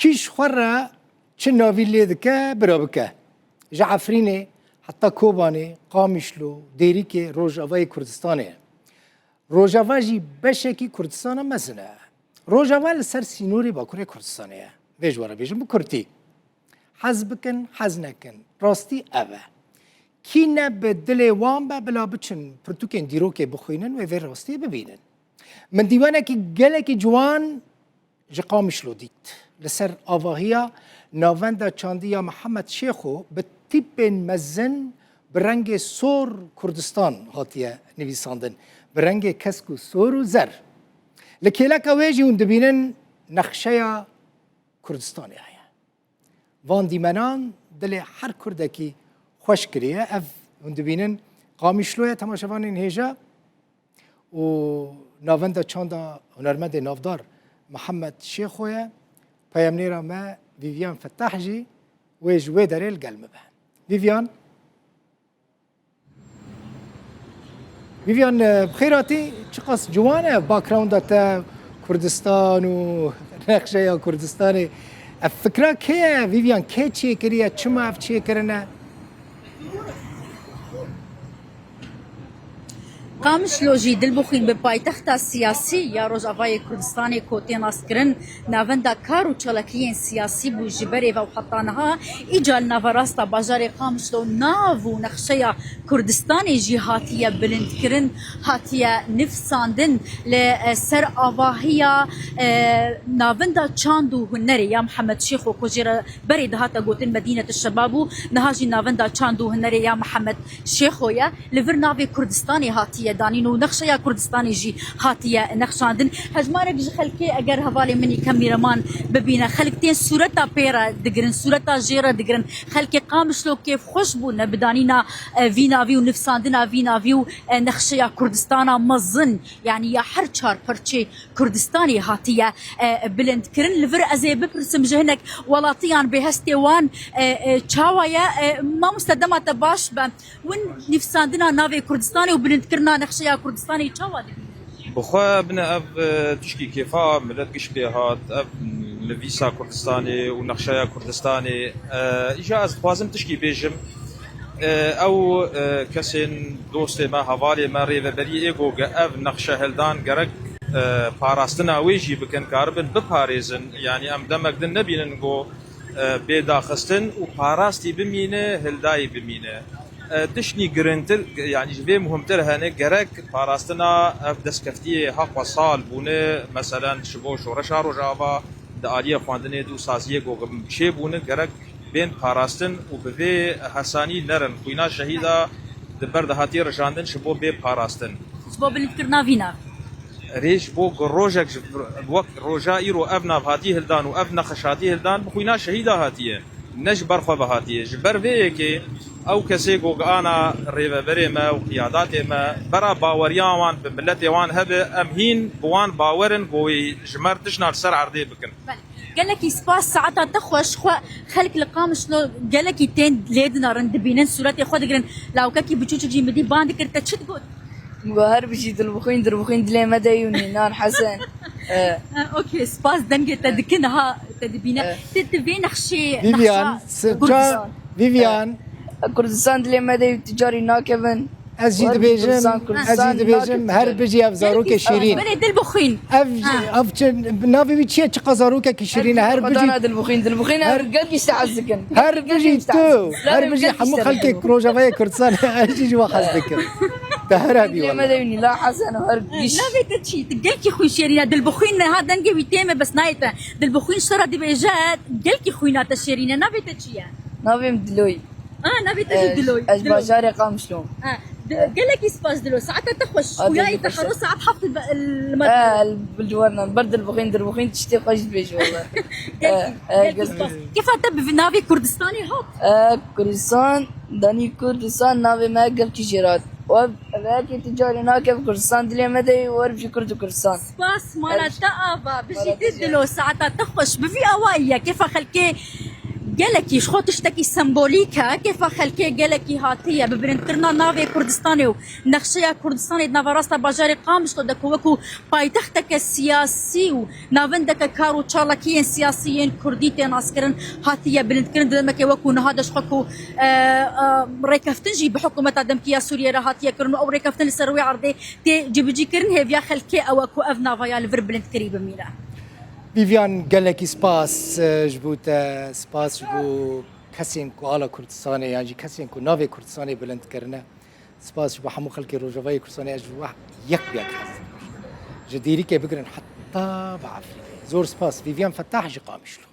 كيش خورا چنا ویلی دکه برابکه جعفرینه حتی کوبانه قامیشلو دیری که روجاوای کردستانه روجاوا جی بشکی کردستانه مزنه روجاوا لسر سینوری باکوری کردستانه ویجوارا بیجم بکرتی حز بکن حز نکن راستی اوه کی نه به دل وان با بلا بچن پرتوکن دیرو که بخوینن و وی راستی ببینن من دیوانه که گله که جوان جقامشلو دیت لسر آواهیا ناوندا چاندیا محمد شیخو به تیپ مزن برنگ سور کردستان هاتیه نویساندن برنگ کسکو سور و زر لکیلک اویجی اون دبینن نقشه کردستانی هیا وان دیمنان دل هر کردکی خوش کریه اف اون دبینن قامیشلوی تماشاوانین هیجا و ناوندا چاندا هنرمند نافدار محمد شیخویه پیامنیرا ما ویویان فتاح جی و جوی داره القلم به ویویان بخیراتی چقدر جوانه باکراوند تا کردستان و نقشه یا کردستانی فکر که ویویان که چی کریه چما اف چی کرنه قامشلوجی دلبخین به پایتخت سیاسی یا روجاوای کردستان کوتین اسکرن ناوندا کارو چلکین سیاسی بو جبری و حطانها ایجال نواراستا بازار قامشلو ناو نقشه کردستان جهاتیه بلند کرن هاتیه نفساندن لسر آواهیا ناوندا چاندو هنری یا محمد شیخو کجرا برید هاتا گوتن مدینه الشبابو نهاجی ناوندا چاندو هنری یا محمد شیخو یا لور ناوی کردستانی هاتیه دانینو نقشه کردستانی جی هاتیه نقشاندن هجمارك جي خلكي اگر حوالی منی کامیرمان ببینه خلکتین صورتا پیرا دگرن صورتا جیرا دگرن خلکی قامشلو کیف خوش بونه بدانینا ویناوی و نفساندنا ویناوی و نقشه کردستانا مزن يعني يا هر چار پرچه کردستانی هاتیه بلند کرن لور ازی بپرسم جهنک ولاتیان بهستی وان چاوایا ما مستدامات باش با ون نفساندنا ناوی کردستانی و بلند کرنا نقشه کردستانی چاوا دبینه بخوا بنا اف تشكي كيفا ملت قشتي هات اف نفيسا كردستاني ونقشايا كردستاني اجاز خوازم تشكي بيجم او كسين دوستي ما هوالي ما ريفا بري ايغو اف نقشا هلدان قرق باراستنا ويجي بكن كاربن بباريزن يعني ام دمك دن نبين نقو بيدا خستن وباراستي بمينه هلداي بمينه تشني جرنتر يعني جبه مهمتر هنه جرك باراستنا دسكفتي حق وصال بونه مثلا شبو شورشا روجاوا داليه خواندنه دو سازيه گوگم شي بونه جرك بين باراستن وبه حساني نرن خوينا شهيدا دبر دهاتي رجاندن شبو به باراستن شبو بلتكرنا فينا ريش بو روجك وقت روجا ايرو ابنا هاتي هلدان وابنا خشاتي هلدان بخوينا شهيدا هاتيه نجبر خو بهاتيه جبر ويكي او کسی گوگ آنا ریوبری ما و قیادات ما برا باوریان وان بملتی وان هبه امهین بوان باورن گوی جمرتش نار سر عرضی بکن. قال لك سباس ساعتها تخوش خلق لقامش لو قال لك تين ليدنا رند بينن صورتي خود قرن لو كاكي بتشوش جي مدي باند كرت تشد قول مبهر بشي دربخين دلي مدايوني نار حسن اوكي سباس دنجي تدكنها تدبينا تدبين خشي فيفيان فيفيان كردستان دلي مداي تجاري ناكفن ازيد بيجم هر بيجي افزاروك شيرين بني دلبخين اف نافي بيتشي قزاروك كشيرين هر بيجي دلبخين هر قد يستعزكن هر بيجي تو هر بيجي حمو خلك روجافاي كردستان اجي جوا خزدك تهربي والله مدايوني لا حسن هر نافي تشي تقلكي خوي شيرين دلبخين هذا نجي بيتيمه بس نايته دلبخين شرا دي بيجات قلكي خوينا تشيرين نافي تشي نافي مدلوي نافي تجي دلوي اش بازاري قامشلو قال لك يسباس دلو ساعتها تخش وياي تحرو ساعات حفظ بالجوارنا برد البخين تشتي قش بيج والله كيف تب في نافي كردستاني هات كردستان داني كردستان نافي ما قبل تجارات وباقي تجاري ناكف كردستان دلي مدى وربجي كردستان سباس مالا تأبا بجي تدلو ساعتها تخش بفي اوايا كيف خلكي گلکی خو تشتکی سمبولیکه كيف خلکی گلکی هاتیه ببرنترنا ناوی کردستانی و نقشه کردستانی نواراستا باجار قامش تو دکوکو پایتختک سیاسی و ناوندک کارو چالکین سیاسیین کردی تناسکرن هاتیه برنتکرن دمک وکو نهادش خکو ريكفتنجي بحكومة دمكية سوريا راهاتية كرن أو ريكفتن لسروي عرضي تي جبجي كرن هي خلكي أو أكو أفنا فيا الفربلنت قريبة مينا فيفيان قال لك سباس جبوت سباس جبو كسين كو على كردستاني يعني كسين كو نافي كردستاني بلند كرنا سباس جبو حمو خلكي روجافاي كردستاني جبو يك بيك جديري كي بقرن حتى بعفري زور سباس فيفيان فتاح جي قامشلو